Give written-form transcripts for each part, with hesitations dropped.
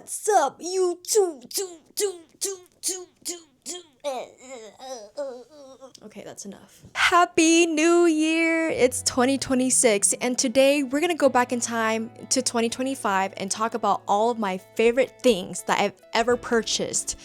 What's up, YouTube? Okay, that's enough. Happy New Year! It's 2026, and today we're gonna go back in time to 2025 and talk about all of my favorite things that I've ever purchased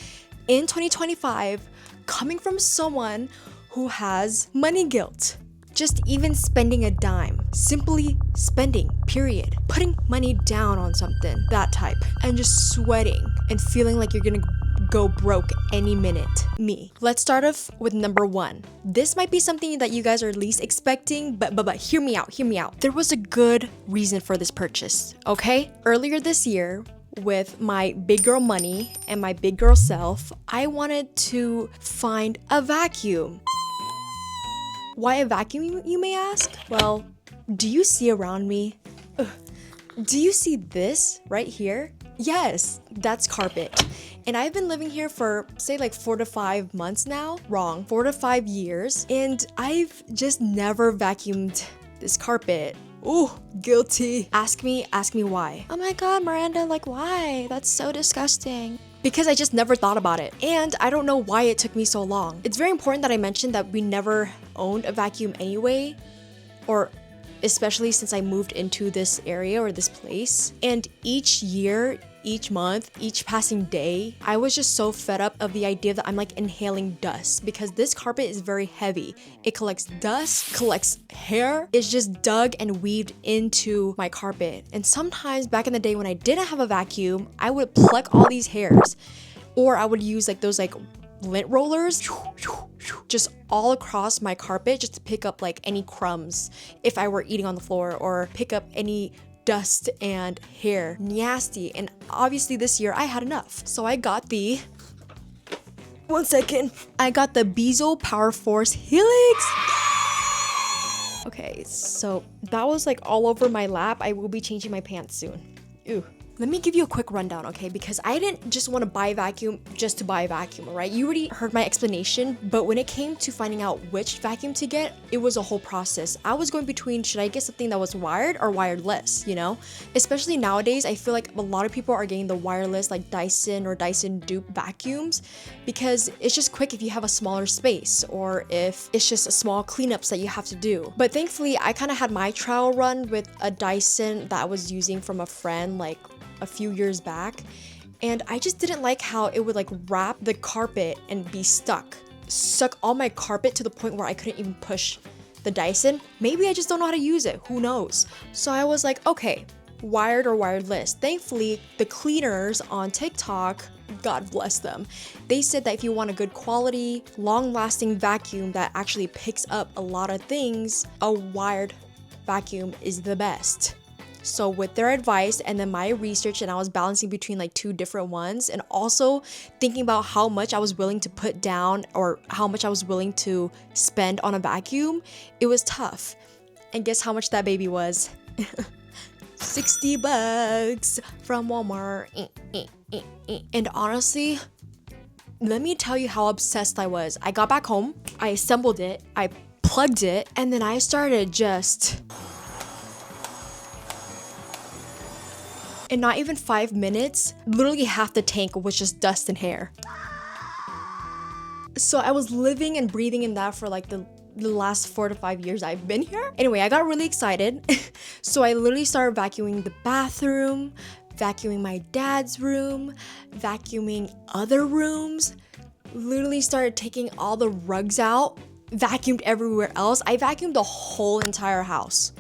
in 2025, coming from someone who has money guilt. Just even spending a dime, simply spending, period. Putting money down on something, that type, and just sweating and feeling like you're gonna go broke any minute. Me. Let's start off with number one. This might be something that you guys are least expecting, but hear me out. There was a good reason for this purchase, okay? Earlier this year, with my big girl money and my big girl self, I wanted to find a vacuum. Why a vacuum, you may ask? Well, do you see around me? Do you see this right here? Yes, that's carpet. And I've been living here for, say, like 4 to 5 months now. Wrong, 4 to 5 years. And I've just never vacuumed this carpet. Ooh, guilty. Ask me why. Oh my god, Miranda, like why? That's so disgusting. Because I just never thought about it. And I don't know why it took me so long. It's very important that I mentioned that we never owned a vacuum anyway, or especially since I moved into this area or this place. And each year, each month, each passing day, I was just so fed up of the idea that I'm like inhaling dust, because this carpet is very heavy. It collects dust, collects hair. It's just dug and weaved into my carpet. And sometimes back in the day when I didn't have a vacuum, I would pluck all these hairs, or I would use like those like lint rollers just all across my carpet just to pick up like any crumbs if I were eating on the floor, or pick up any dust and hair. Nasty. And obviously this year I had enough, so I got the I got the Bezo Power Force Helix. Okay, so that was like all over my lap. I will be changing my pants soon. Ew. Let me give you a quick rundown, okay? Because I didn't just want to buy a vacuum just to buy a vacuum, right? You already heard my explanation, but when it came to finding out which vacuum to get, it was a whole process. I was going between, should I get something that was wired or wireless, you know? Especially nowadays, I feel like a lot of people are getting the wireless, like Dyson or Dyson Dupe vacuums, because it's just quick if you have a smaller space, or if it's just a small cleanups that you have to do. But thankfully, I kind of had my trial run with a Dyson that I was using from a friend, like a few years back, and I just didn't like how it would like wrap the carpet and be suck all my carpet to the point where I couldn't even push the Dyson. Maybe I just don't know how to use it, who knows? So I was like, okay, wired or wireless. Thankfully, the cleaners on TikTok, God bless them, they said that if you want a good quality, long-lasting vacuum that actually picks up a lot of things, a wired vacuum is the best. So with their advice and then my research, and I was balancing between like 2 different ones, and also thinking about how much I was willing to put down or how much I was willing to spend on a vacuum, it was tough. And guess how much that baby was? $60 from Walmart. And honestly, let me tell you how obsessed I was. I got back home, I assembled it, I plugged it, and then I started just... In not even 5 minutes, literally half the tank was just dust and hair. So I was living and breathing in that for like the last 4 to 5 years I've been here. Anyway, I got really excited. So I literally started vacuuming the bathroom, vacuuming my dad's room, vacuuming other rooms, literally started taking all the rugs out, vacuumed everywhere else. I vacuumed the whole entire house.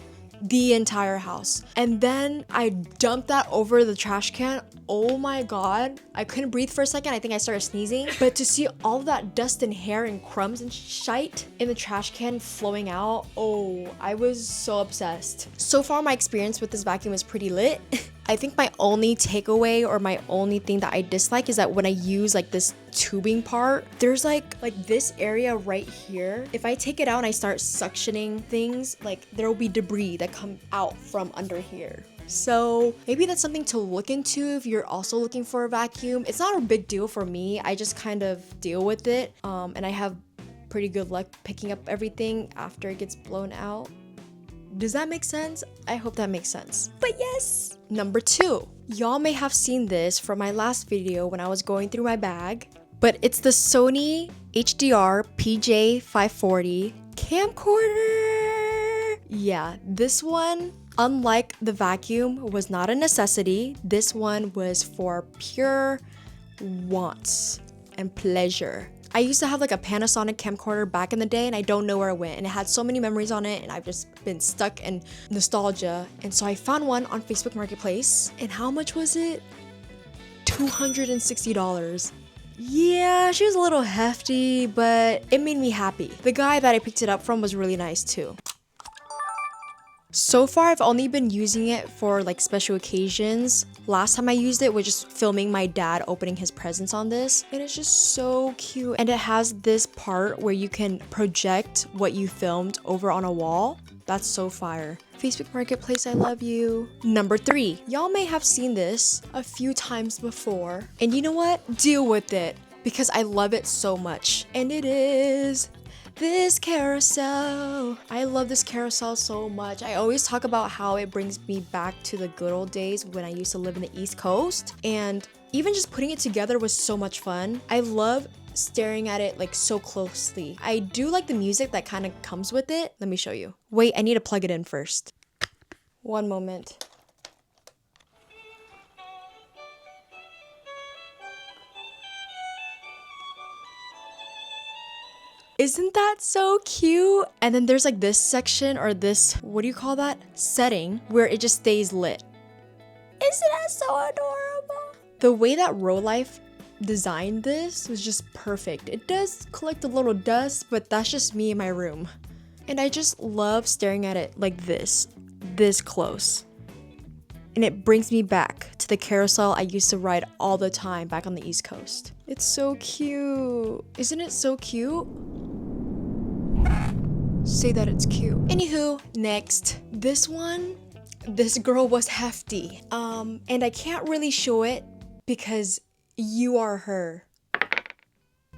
The entire house. And then I dumped that over the trash can. Oh my god, I couldn't breathe for a second. I think I started sneezing. But to see all of that dust and hair and crumbs and shite in the trash can flowing out, oh, I was so obsessed. So far, my experience with this vacuum is pretty lit. I think my only takeaway or my only thing that I dislike is that when I use like this tubing part, there's like this area right here. If I take it out and I start suctioning things, like there will be debris that come out from under here. So maybe that's something to look into if you're also looking for a vacuum. It's not a big deal for me. I just kind of deal with it. And I have pretty good luck picking up everything after it gets blown out. Does that make sense? I hope that makes sense. But yes! Number 2. Y'all may have seen this from my last video when I was going through my bag, but it's the Sony HDR PJ540 camcorder. Yeah, this one, unlike the vacuum, was not a necessity. This one was for pure wants and pleasure. I used to have like a Panasonic camcorder back in the day and I don't know where it went, and it had so many memories on it and I've just been stuck in nostalgia. And so I found one on Facebook Marketplace, and how much was it? $260. Yeah, she was a little hefty, but it made me happy. The guy that I picked it up from was really nice too. So far, I've only been using it for like special occasions. Last time I used it was just filming my dad opening his presents on this. And it's just so cute. And it has this part where you can project what you filmed over on a wall. That's so fire. Facebook Marketplace, I love you. Number 3, y'all may have seen this a few times before. And you know what? Deal with it because I love it so much. And it is this carousel. I love this carousel so much. I always talk about how it brings me back to the good old days when I used to live in the East Coast, and even just putting it together was so much fun. I love staring at it like so closely. I do like the music that kind of comes with it. Let me show you. Wait, I need to plug it in first. One moment. Isn't that so cute? And then there's like this section, or this, what do you call that? Setting, where it just stays lit. Isn't that so adorable? The way that Rolife designed this was just perfect. It does collect a little dust, but that's just me in my room. And I just love staring at it like this close. And it brings me back to the carousel I used to ride all the time back on the East Coast. It's so cute. Isn't it so cute? Say that it's cute. Anywho, next. This one, this girl was hefty. And I can't really show it because you are her.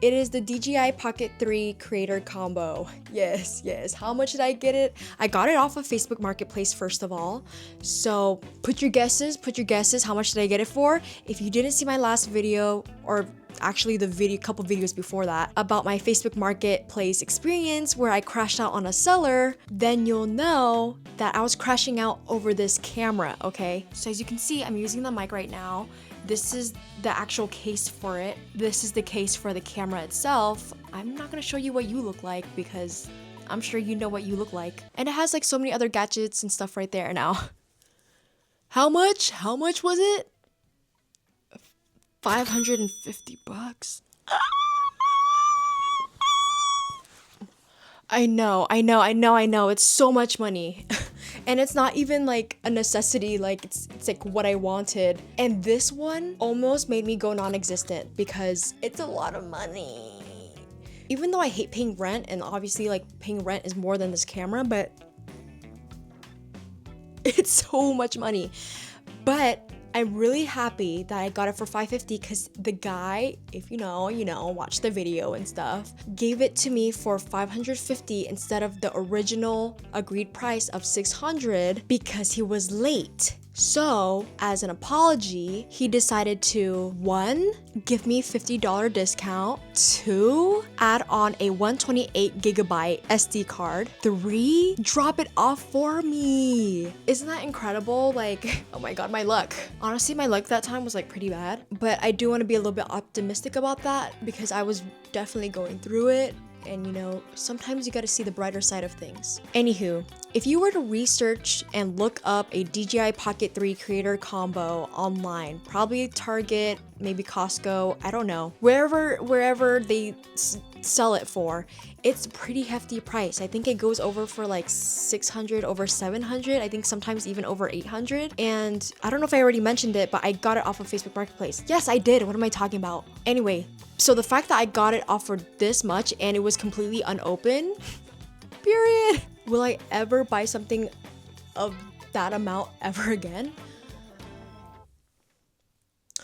It is the DJI Pocket 3 Creator Combo. Yes, yes. How much did I get it? I got it off of Facebook Marketplace first of all. So put your guesses. How much did I get it for? If you didn't see my last video, or actually the couple videos before that, about my Facebook Marketplace experience where I crashed out on a seller, then you'll know that I was crashing out over this camera, okay? So as you can see, I'm using the mic right now. This is the actual case for it. This is the case for the camera itself. I'm not gonna show you what you look like because I'm sure you know what you look like. And it has like so many other gadgets and stuff right there now. How much? How much was it? $550. I know. It's so much money. And it's not even like a necessity, like it's like what I wanted. And this one almost made me go non-existent because it's a lot of money. Even though I hate paying rent, and obviously like paying rent is more than this camera, but it's so much money. But I'm really happy that I got it for $550 because the guy, if you know, watch the video and stuff, gave it to me for $550 instead of the original agreed price of $600 because he was late. So, as an apology, he decided to 1. Give me $50 discount, 2. Add on a 128GB SD card, 3. Drop it off for me. Isn't that incredible? Like, oh my god, my luck. Honestly, my luck that time was like pretty bad, but I do want to be a little bit optimistic about that because I was definitely going through it. And sometimes you gotta see the brighter side of things. Anywho, if you were to research and look up a DJI Pocket 3 Creator Combo online, probably Target, maybe Costco, I don't know, wherever they sell it for, it's a pretty hefty price. I think it goes over for like $600, over $700, I think sometimes even over $800. And I don't know if I already mentioned it, but I got it off of Facebook Marketplace. Yes, I did. What am I talking about? Anyway, so the fact that I got it off for this much and it was completely unopened, period. Will I ever buy something of that amount ever again?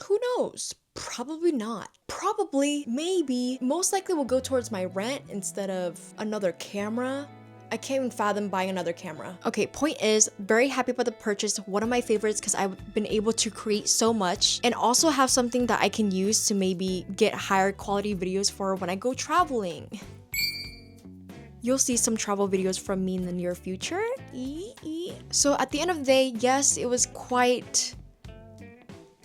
Who knows? Probably not. Probably, maybe, most likely will go towards my rent instead of another camera. I can't even fathom buying another camera. Okay, point is, very happy about the purchase. One of my favorites because I've been able to create so much and also have something that I can use to maybe get higher quality videos for when I go traveling. You'll see some travel videos from me in the near future. So at the end of the day, yes, it was quite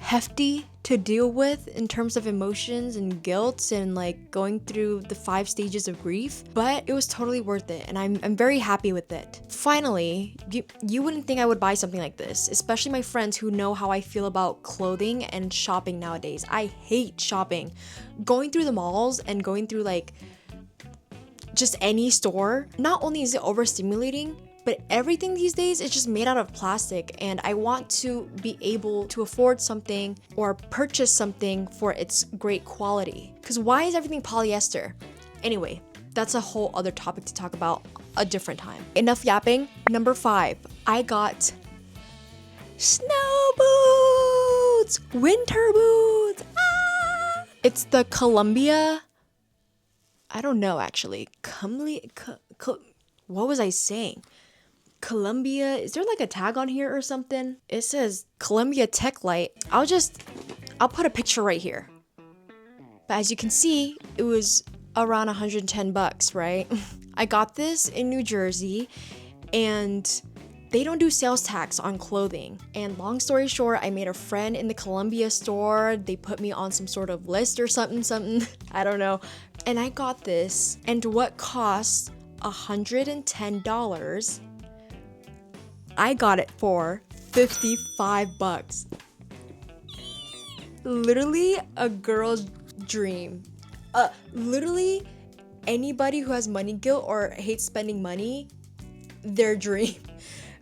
hefty to deal with in terms of emotions and guilt and like going through the 5 stages of grief, but it was totally worth it and I'm very happy with it. Finally, you wouldn't think I would buy something like this, especially my friends who know how I feel about clothing and shopping nowadays. I hate shopping. Going through the malls and going through like just any store, not only is it overstimulating, but everything these days is just made out of plastic, and I want to be able to afford something or purchase something for its great quality. Because why is everything polyester? Anyway, that's a whole other topic to talk about a different time. Enough yapping. Number 5, I got snow boots, winter boots. Ah! It's the Columbia. I don't know actually. What was I saying? Columbia, is there like a tag on here or something? It says Columbia Tech Light. I'll put a picture right here. But as you can see, it was around 110 bucks, right? I got this in New Jersey and they don't do sales tax on clothing. And long story short, I made a friend in the Columbia store. They put me on some sort of list or something. I don't know. And I got this, and what cost $110, I got it for 55 bucks. Literally a girl's dream. Literally anybody who has money guilt or hates spending money, their dream.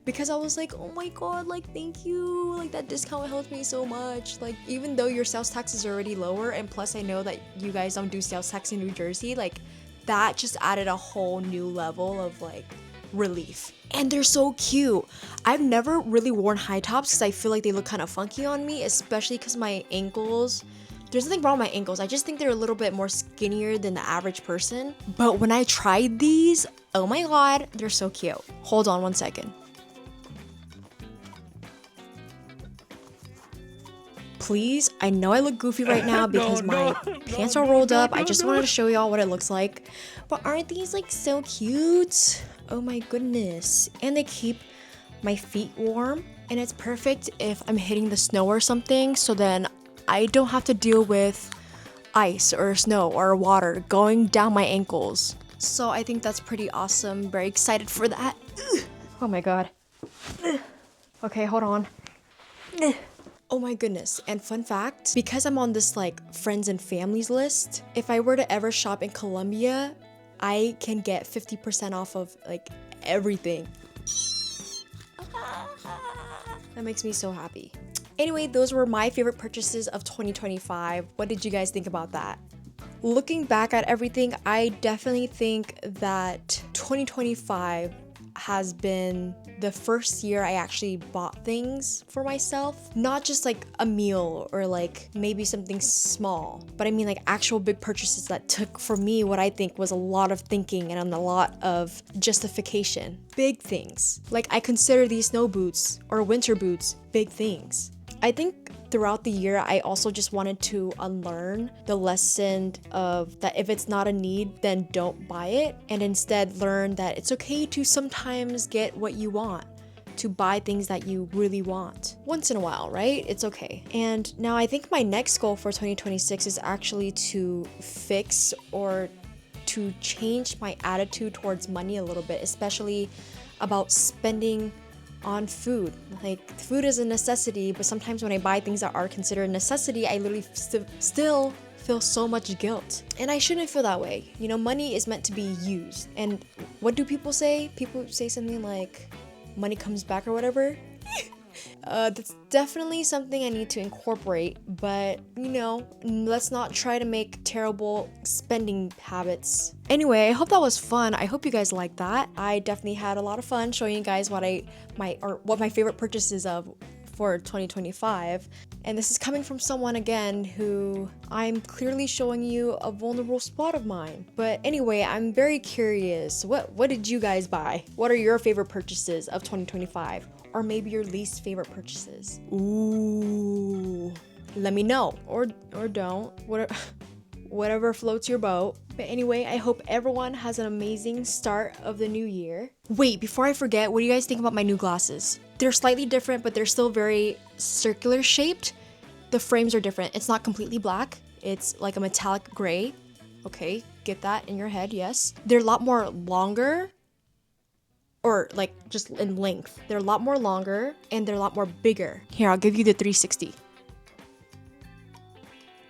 Because I was like, oh my god, like thank you, like that discount helped me so much. Like even though your sales tax is already lower, and plus I know that you guys don't do sales tax in New Jersey, like that just added a whole new level of like relief. And they're so cute. I've never really worn high tops because I feel like they look kind of funky on me, especially because my ankles, there's nothing wrong with my ankles, I just think they're a little bit more skinnier than the average person. But when I tried these, oh my god, they're so cute. Hold on one second. Please, I know I look goofy right now because my pants are rolled up. I just wanted to show y'all what it looks like. But aren't these like so cute? Oh my goodness. And they keep my feet warm. And it's perfect if I'm hitting the snow or something. So then I don't have to deal with ice or snow or water going down my ankles. So I think that's pretty awesome. Very excited for that. Oh my god. Okay, hold on. Oh my goodness, and fun fact, because I'm on this like friends and families list, if I were to ever shop in Colombia, I can get 50% off of like everything. That makes me so happy. Anyway, those were my favorite purchases of 2025. What did you guys think about that? Looking back at everything, I definitely think that 2025 has been the first year I actually bought things for myself. Not just like a meal or like maybe something small, but I mean like actual big purchases that took for me what I think was a lot of thinking and a lot of justification. Big things. Like I consider these snow boots or winter boots big things. I think throughout the year, I also just wanted to unlearn the lesson of that if it's not a need, then don't buy it, and instead learn that it's okay to sometimes get what you want, to buy things that you really want. Once in a while, right? It's okay. And now I think my next goal for 2026 is actually to fix or to change my attitude towards money a little bit, especially about spending on food. Like food is a necessity, but sometimes when I buy things that are considered a necessity, I literally still feel so much guilt. And I shouldn't feel that way. You know, money is meant to be used. And what do people say? People say something like money comes back or whatever. That's definitely something I need to incorporate, but you know, let's not try to make terrible spending habits. Anyway, I hope that was fun. I hope you guys liked that. I definitely had a lot of fun showing you guys what my favorite purchases of for 2025. And this is coming from someone again who I'm clearly showing you a vulnerable spot of mine. But anyway, I'm very curious. What did you guys buy? What are your favorite purchases of 2025? Or maybe your least favorite purchases? Ooh, let me know. Or don't. Whatever floats your boat. But anyway, I hope everyone has an amazing start of the new year. Wait, before I forget, what do you guys think about my new glasses? They're slightly different, but they're still very circular shaped. The frames are different. It's not completely black. It's like a metallic gray. Okay, get that in your head, yes. They're a lot more longer, or like just in length. They're a lot more longer and they're a lot more bigger. Here, I'll give you the 360.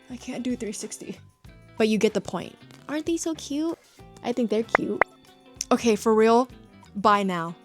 I can't do 360. But you get the point. Aren't they so cute? I think they're cute. Okay, for real, buy now.